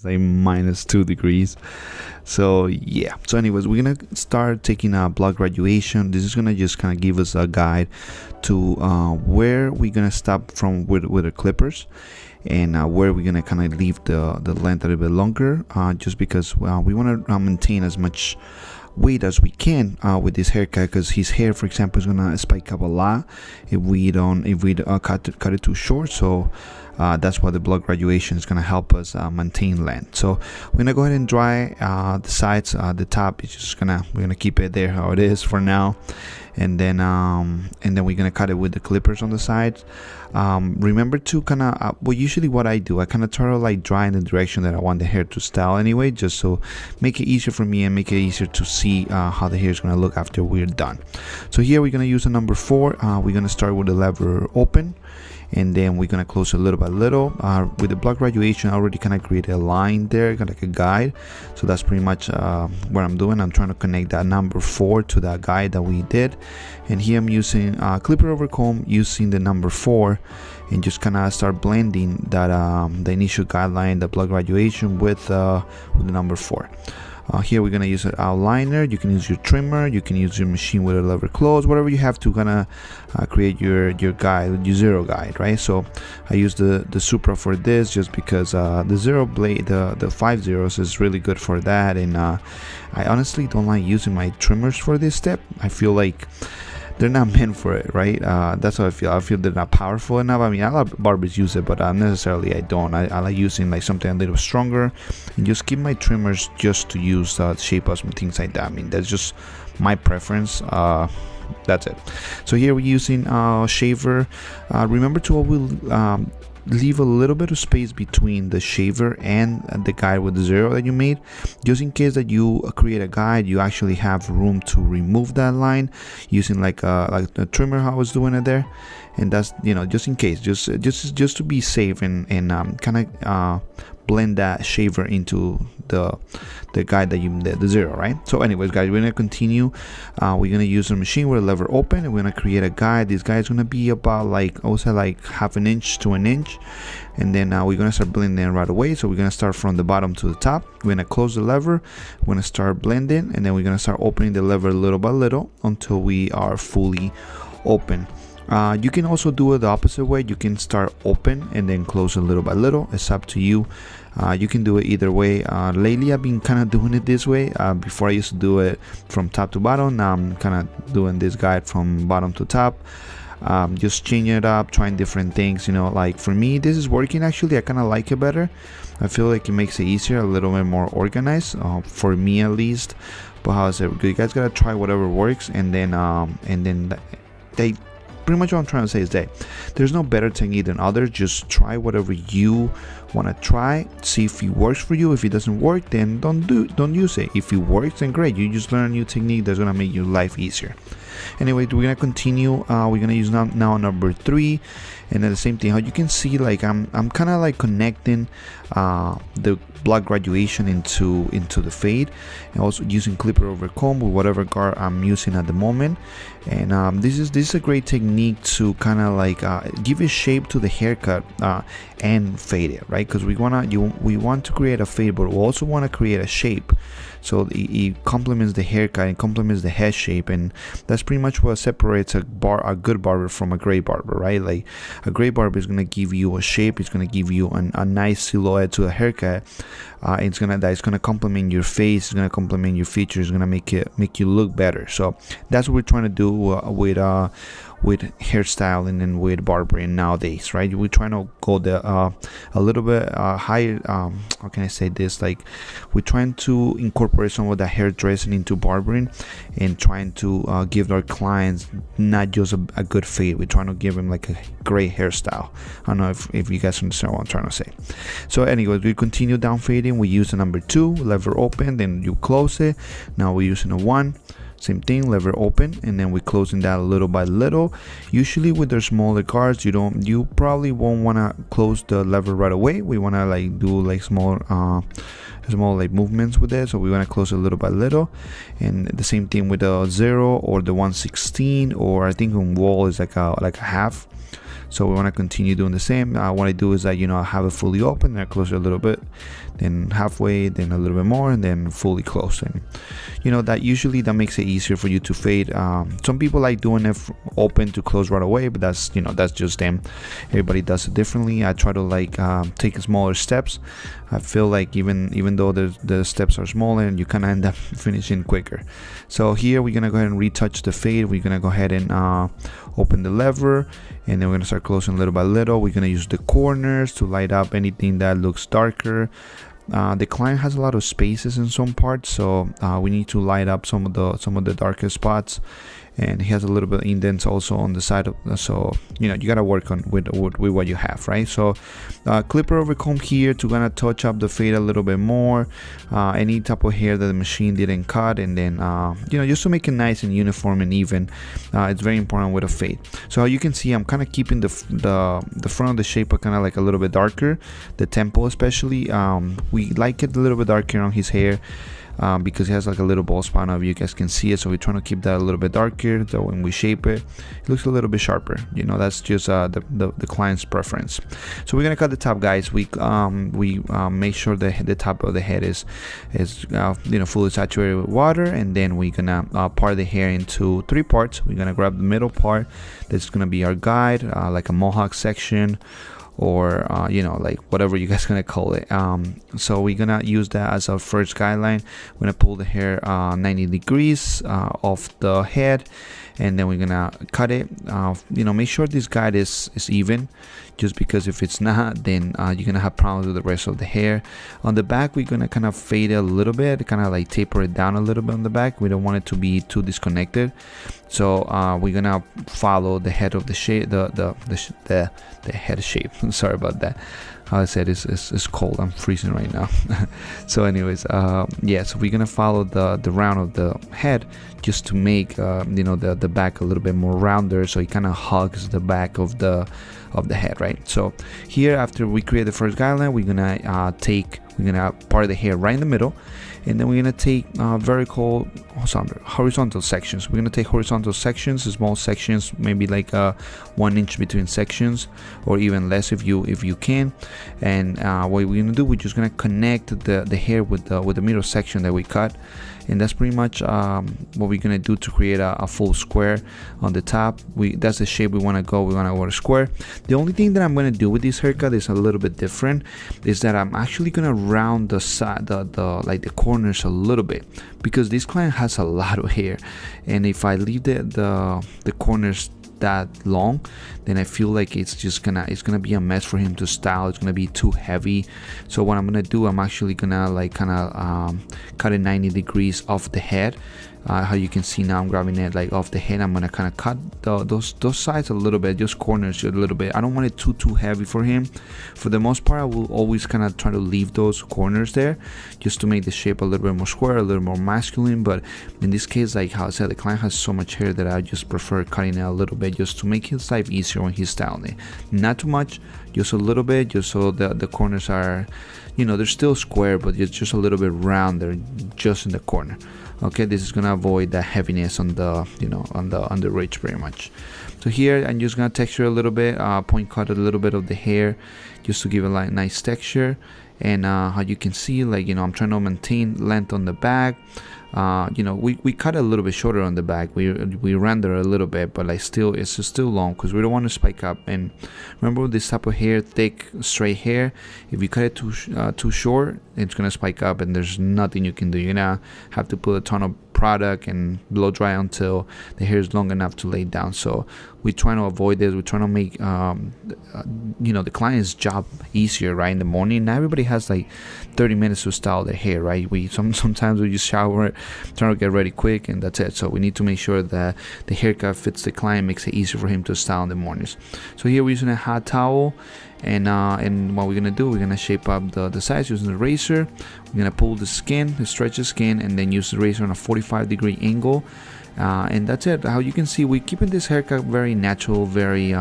like -2 degrees. So yeah, so anyways, we're gonna start taking a block graduation. This is gonna just kind of give us a guide to where we're gonna stop from with the clippers, and where we're gonna kind of leave the length a little bit longer, just because we want to maintain as much weight as we can with this haircut, because his hair, for example, is gonna spike up a lot if we cut it too short. So that's why the block graduation is gonna help us maintain length. So we're gonna go ahead and dry the sides. The top is just we're gonna keep it there how it is for now, and then we're gonna cut it with the clippers on the sides. Remember to kind of well, usually what I do, I kind of try to like dry in the direction that I want the hair to style anyway, just so make it easier for me and make it easier to see how the hair is going to look after we're done. So here we're going to use a number 4. We're going to start with the lever open, and then we're going to close it little by little. With the block graduation, I already kind of created a line there, kind of like a guide. So that's pretty much what I'm doing. I'm trying to connect that number 4 to that guide that we did. And here I'm using clipper over comb, using the number 4, and just kind of start blending that the initial guideline, the block graduation, with the number 4. Here we're gonna use an outliner. You can use your trimmer, you can use your machine with a lever close, whatever you have to kind of create your guide, your zero guide, right? So I use the Supra for this, just because the zero blade, the 5 zeros is really good for that. And I honestly don't like using my trimmers for this step. I feel like they're not meant for it, right? That's how I feel. I feel they're not powerful enough. I mean, a lot of barbers use it, but necessarily I don't. I like using like something a little stronger, and just keep my trimmers just to use shape ups and things like that. I mean, that's just my preference. That's it. So here we're using shaver. Remember to always leave a little bit of space between the shaver and the guide with the zero that you made, just in case that you create a guide, you actually have room to remove that line using like a trimmer, how I was doing it there. And that's, you know, just in case, just to be safe, and kind of blend that shaver into the guide that you did, the zero, right? So anyways, guys, we're gonna continue. We're gonna use the machine with a lever open, and we're gonna create a guide. This guide is gonna be about like, I would say, like half an inch to an inch, and then we're gonna start blending right away. So we're gonna start from the bottom to the top. We're gonna close the lever, we're gonna start blending, and then we're gonna start opening the lever little by little until we are fully open. You can also do it the opposite way. You can start open and then close it little by little. It's up to you. You can do it either way. Lately I've been kind of doing it this way. Before I used to do it from top to bottom. Now I'm kind of doing this guide from bottom to top. Just changing it up, trying different things, you know. Like for me, this is working. Actually, I kind of like it better. I feel like it makes it easier, a little bit more organized, for me at least. But how's it? You guys gotta try whatever works, and then they pretty much what I'm trying to say is that there's no better technique than others. Just try whatever you want to try, see if it works for you. If it doesn't work, then don't use it. If it works, then great, you just learn a new technique that's gonna make your life easier. Anyway, we're gonna continue. We're gonna use now number 3, and then the same thing. How you can see, like I'm kind of like connecting the block graduation into the fade, and also using clipper over comb with whatever guard I'm using at the moment. And this is a great technique to kind of like give a shape to the haircut and fade it, right? Because we want to create a fade, but we also want to create a shape, so it complements the haircut and complements the head shape. And that's pretty much what separates a good barber from a great barber, right? Like a great barber is gonna give you a shape, it's gonna give you a nice silhouette to a haircut. It's gonna complement your face, it's gonna complement your features, it's gonna make you look better. So that's what we're trying to do with hairstyling and with barbering nowadays, right? We're trying to go a little bit higher. How can I say this? Like we're trying to incorporate some of the hairdressing into barbering, and trying to give our clients not just a good fade. We're trying to give them like a great hairstyle. I don't know if you guys understand what I'm trying to say. So anyways, we continue down fading. We use the number 2, lever open, then you close it. Now we're using a 1. Same thing, lever open, and then we're closing that little by little. Usually with their smaller guards, you probably won't want to close the lever right away. We want to like do like small like movements with it, so we want to close it little by little. And the same thing with the 0 or the 1/16, or I think on wall is like a half. So we want to continue doing the same. What I do is that, you know, I have it fully open, and I close it a little bit, then halfway, then a little bit more, and then fully closed. And you know, that usually that makes it easier for you to fade. Some people like doing it open to close right away, but that's, you know, that's just them. Everybody does it differently. I try to like take smaller steps. I feel like even though the steps are smaller, and you kind of end up finishing quicker. So here we're gonna go ahead and retouch the fade. We're gonna go ahead and open the lever, and then we're gonna start closing little by little. We're gonna use the corners to light up anything that looks darker. The client has a lot of spaces in some parts, so we need to light up some of the darker spots. And he has a little bit of indents also on the side of, so you know, you gotta work on with what you have, right? So clipper over comb here to kind of touch up the fade a little bit more, any type of hair that the machine didn't cut, and then you know, just to make it nice and uniform and even. It's very important with a fade. So you can see I'm kind of keeping the front of the shaper kind of like a little bit darker, the tempo especially. We like it a little bit darker on his hair, because it has like a little bald spot. Now you guys can see it, so we're trying to keep that a little bit darker, so when we shape it, it looks a little bit sharper. You know, that's just the client's preference. So we're gonna cut the top, guys. We make sure the top of the head is you know, fully saturated with water, and then we're gonna part the hair into 3 parts. We're gonna grab the middle part. That's gonna be our guide, like a mohawk section, or you know, like whatever you guys gonna call it. So we're gonna use that as our first guideline. We're gonna pull the hair 90 degrees off the head, and then we're gonna cut it. You know, make sure this guide is even, just because if it's not, then you're gonna have problems with the rest of the hair. On the back, we're gonna kind of fade it a little bit, kind of like taper it down a little bit on the back. We don't want it to be too disconnected, so we're gonna follow the head of the shape, the head shape. Sorry about that. How I said it's cold. I'm freezing right now. So anyways, yeah, so we're gonna follow the round of the head, just to make you know, the back a little bit more rounder, so it kind of hugs the back of the head, right? So here, after we create the first guideline, we're gonna part the hair right in the middle, and then we're gonna take horizontal sections. We're gonna take horizontal sections, small sections, maybe like 1 inch between sections, or even less if you can. And what we're gonna do, we're just gonna connect the hair with the middle section that we cut, and that's pretty much what we're gonna do to create a full square on the top. That's the shape we want to go. We want to go to square. The only thing that I'm gonna do with this haircut is a little bit different, is that I'm actually gonna round the side, like the corners a little bit, because this client has a lot of hair, and if I leave the corners that long, then I feel like it's gonna be a mess for him to style. It's gonna be too heavy. So what I'm gonna do, I'm actually gonna like kind of cut it 90 degrees off the head. How you can see now, I'm grabbing it like off the head. I'm gonna kind of cut those sides a little bit, just corners a little bit. I don't want it too heavy for him. For the most part, I will always kind of try to leave those corners there, just to make the shape a little bit more square, a little more masculine. But in this case, like how I said, the client has so much hair that I just prefer cutting it a little bit, just to make his life easier when he's styling it. Not too much, just a little bit, just so the corners are, you know, they're still square, but it's just a little bit rounder, just in the corner. Okay, this is gonna avoid the heaviness on the, you know, on the ridge pretty much. So here I'm just gonna texture a little bit, point cut a little bit of the hair, just to give it like nice texture. And how you can see, like, you know, I'm trying to maintain length on the back. You know, we cut a little bit shorter on the back. We render a little bit, but like it's still long, because we don't want to spike up. And remember, with this type of hair, thick straight hair, if you cut it too short, it's gonna spike up, and there's nothing you can do. You're gonna have to put a ton of product and blow dry until the hair is long enough to lay down. So we're trying to avoid this. We're trying to make you know, the client's job easier, right? In the morning, now everybody has like 30 minutes to style their hair, right? Sometimes we just shower, trying to get ready quick, and that's it. So we need to make sure that the haircut fits the client, makes it easier for him to style in the mornings. So here we're using a hot towel, and what we're gonna do, we're gonna shape up the sides using the razor. We're gonna pull the skin, stretch the skin, and then use the razor on a 45-degree angle, and that's it. How you can see, we're keeping this haircut very natural, very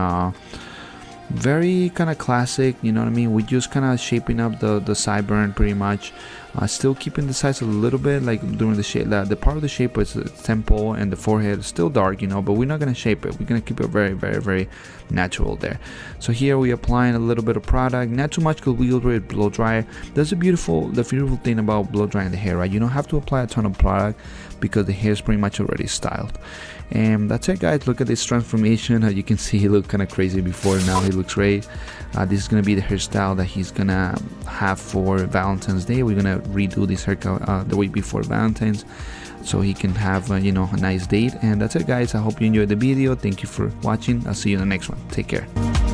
very kind of classic, you know what I mean. We just kind of shaping up the sideburn pretty much, still keeping the sides a little bit like during the shape. The part of the shape is the temple and the forehead is still dark, you know, but we're not gonna shape it. We're gonna keep it very natural there. So here we applying a little bit of product, not too much because we already blow dry. That's the beautiful thing about blow drying the hair, right? You don't have to apply a ton of product because the hair is pretty much already styled. And that's it, guys. Look at this transformation. As you can see, he looked kind of crazy before, now he looks great. This is gonna be the hairstyle that he's gonna have for Valentine's Day. We're gonna redo this haircut the week before Valentine's, so he can have you know, a nice date. And that's it, guys. I hope you enjoyed the video. Thank you for watching. I'll see you in the next one. Take care.